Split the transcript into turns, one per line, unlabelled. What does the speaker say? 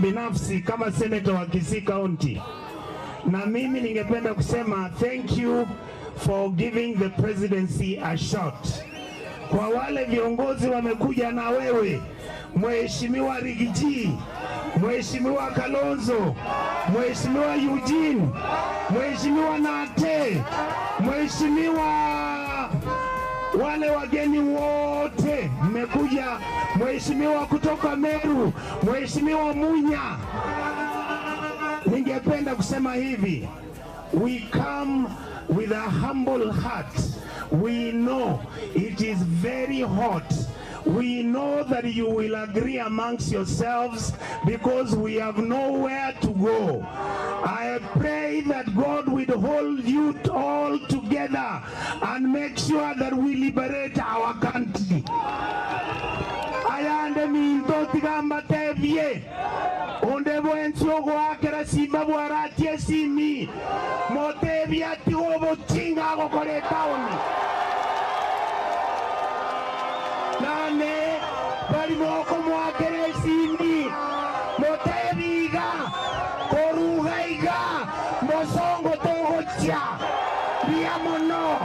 binafsi kama senator wa Kisii County, na mimi ningependa kusema thank you for giving the presidency a shot. Kwa wale viongozi wamekuja na wewe, Mheshimiwa Rigiji, Mheshimiwa Kalonzo, Mheshimiwa Eugene, Mheshimiwa Nate, Mheshimiwa wale wageni wote mmekuja, Mheshimiwa kutoka Meru, Mheshimiwa Munya. Ningependa kusema hivi, we come with a humble heart. We know it is very hot. We know that you will agree amongst yourselves because we have nowhere to go. I pray that God will hold you all together and make sure that we liberate our country. Ayande minto tigamba tevye. Onde bwenso gwakera simba bwaratie simi. Motevya tigobo chinga gokore taoni. Nane bari moko mwakere simi. Moteviga korugaiga mosongo togocha. Diamono.